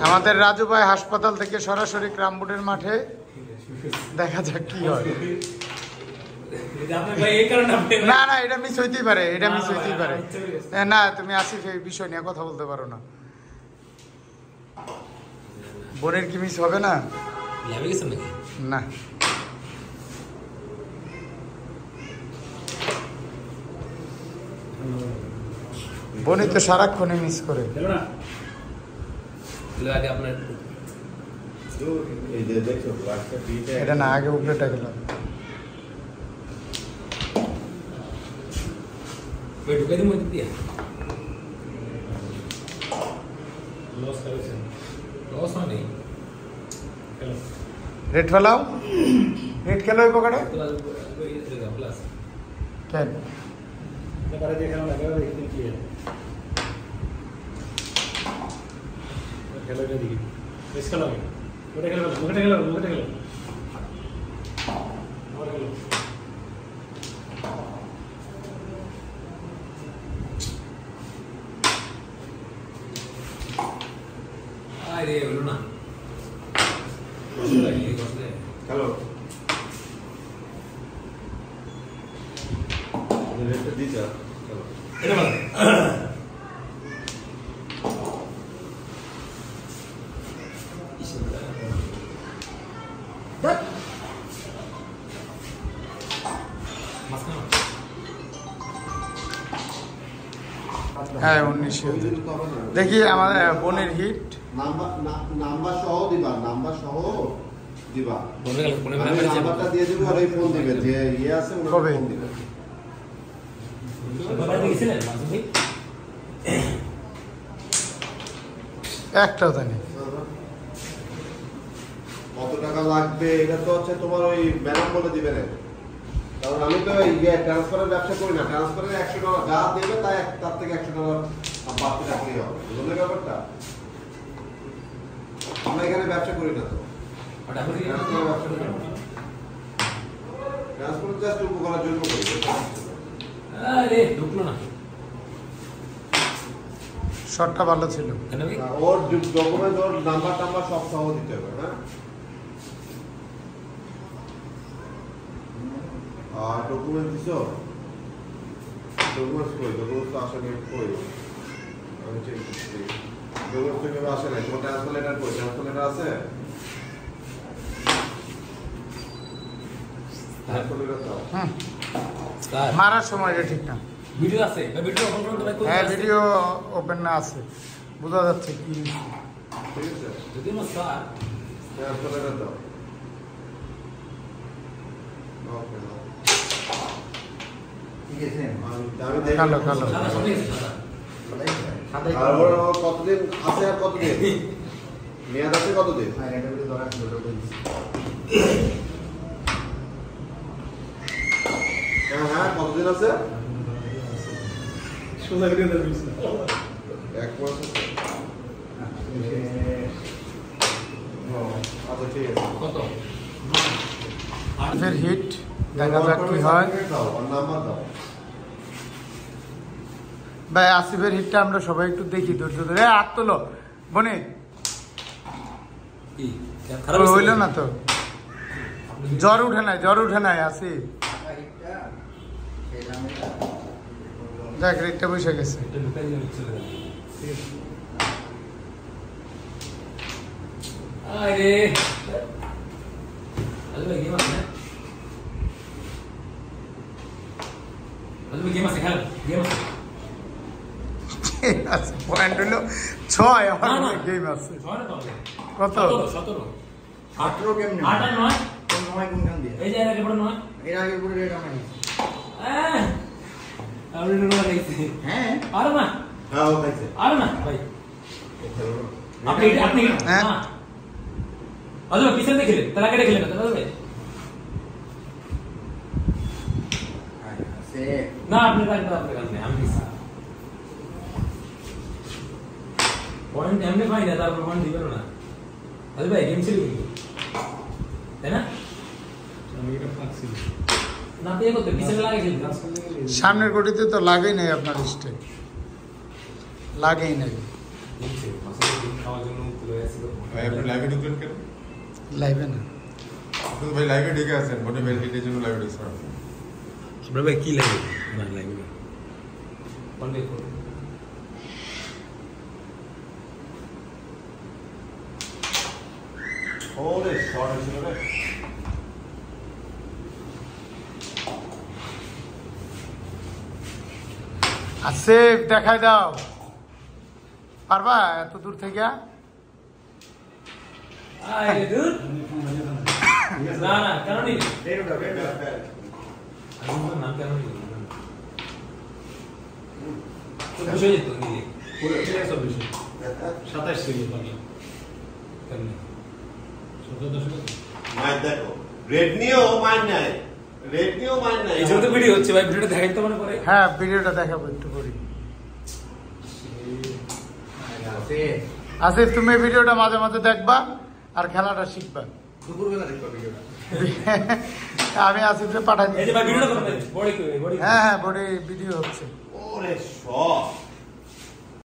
আমাদের রাজু ভাই হাসপাতাল থেকে সরাসরি ক্রামবোর্ডের মাঠে দেখা যাক কি হয়। না না, এটা মিস হইতেই পারে, এটা মিস হইতেই পারে। না, তুমি আসিফ এই বিষয় নিয়ে কথা বলতে পারো না। বোনের কি মিস হবে না? না, বোনই তো সারাক্ষণে মিস করে। এটা না, আগে উপরেটা গেলাম। रेट फैलाओ, रेट खेलो पकड़े क्या हेलो दी जा चलो হ্যাঁ 19 দেখি আমাদের বোনের হিট নাম্বার সহ দিবা, নাম্বার সহ দিবা, নাম্বারটা দিয়ে দিবি আর এই ফোন দিবে যে ইয়ে আছে ওনার ফোন দিবে। একটাও জানি কত টাকা লাগবে এটা তো হচ্ছে তোমার ওই ম্যাডাম বলে দিবে না, কারণ আমি তো ইয়ে ট্রান্সফারের ব্যবসা করি না। ট্রান্সফারের $100 যা দেবে তাই তার থেকে $100 বাড়তি রাখলেই হবে, বুঝলে ব্যাপারটা? আমরা এখানে ব্যবসা করি না তো, ট্রান্সফার জাস্ট উপকারের জন্য করি। আরে ঢুকলো না, শর্টটা ভালো ছিল। ওর ডকুমেন্ট ওর নাম্বার টাম্বার সব সহ দিতে হবে। হ্যাঁ, আর ডকুমেন্ট দিছো? ডকুমেন্টস কই? ডকুমেন্টস তো আসলে কই? আমি চেক করছি। ডকুমেন্টস তো কেউ আসে নাই। তোমার ট্রান্সফার লেটার কই? ট্রান্সফার লেটার আছে? ট্রান্সফার লেটার দাও। মারার সময়টা ঠিক না। ভিডিও আছে, ভিডিও ওপেন করতে ভাই। হ্যাঁ, ভিডিও ওপেন না আছে, বোঝা যাচ্ছে কি। ঠিক আছে, যদি না স্যার ট্রান্সফার লেটার দাও। ওকে, ঠিক আছে। আমি দেখি। কালো কালো সাদা সবই আছে, সাদা। আর ওর কতদিন আছে আর কতদিন মেয়াদ আছে? কতদিন? হ্যাঁ হ্যাঁ, কতদিন আছে? এক মাস আছে। আচ্ছা ঠিক আছে। কত? ফের হিট দেখা যাক কি হয়। দাও আর নাম্বার দাও। ভাই আসিফের হিটটা আমরা সবাই একটু দেখি, ধৈর্য ধরে। হাত তোলো বনে, কি খারাপ হইল না তো? জ্বর উঠে নাই, জ্বর উঠে নাই আসিফ। দেখ রেটটা বসে গেছে। এটা ঢুকাই দিলে চলে যাবে। আরে আরে গেম আছে না? আরে গেম আছে, খেল গেম আছে। আচ্ছা, পয়েন্ট হলো 6। আমার না, না। গেম আছে। ছয় না তো? কত? 17। 18 কেমনে? 8 আর 9। কোন সময় কোনখান দিয়ে? এই যে এর আগে পড়ে 9। এর আগে পুরো রেট আমার নিছে। আপনি নুরো লাগাইছে। হ্যাঁ, আরে না, হ্যাঁ ও খাইছে। আরে না ভাই। আপনি হ্যাঁ। না আজো পিছনে দেখলেন, তার আগে দেখলেন না তাহলে আছে। না আপনি রাখবেন, আপনি রাখবেন, আমি দিছি পয়েন্ট। এমনি পাই না, তারপর পয়েন্ট দিবেন না। আরে ভাই গেম ছিল কিন্তু, তাই না? আমি এটা পাচ্ছি না, তো এই করতে পিছনে লাগে কিন্তু সামনের গটিতে তো লাগেই নাই, আপনার স্টেক লাগেই নাই। মাছের ডিম খাওয়ার জন্য তুলে আসছিল। ভাই আপনি লাইভে ঢুকলেন কেন? লাইভে না, আপনি তো ভাই লাইভে ঢুকে আছেন, বটে ভ্যালিডিটির জন্য লাইভে ঢুকছেন। আপনার ভাই কি লাগে? না লাগে না। বন্ধ করুন। ওরে শর্ট হয়েছিল রে। আসিফ দেখাই দাও, পারবা এত দূর থেকে? আরে দুধ না না কেন নি রেডোটা রেডোটা আমার নাম কেন নি তো বুঝে যেত নি পুরো সব বিষয় 27 ছিল বাকি কেন 17 মাইন দেখো, রেড নিয়েও মাইন নাই, রেড নিয়েও মাইন নাই। এই জন্য ভিডিও হচ্ছে ভাই, ভিডিওটা দেখাইতে মানে পরে হ্যাঁ ভিডিওটা দেখাবো একটু করি। আছে আসিফ তুমি এই ভিডিওটা মাঝে মাঝে দেখবা আর খেলাটা শিখবা। দুপুরবেলা দেখবা ভিডিওটা। আমি আসিফকে পাঠাই এই যে দিচ্ছি। ভাই ভিডিওটা করতে বড়ি কই বড়ি হ্যাঁ হ্যাঁ বড় ভিডিও হচ্ছে। ওরে শর্ট।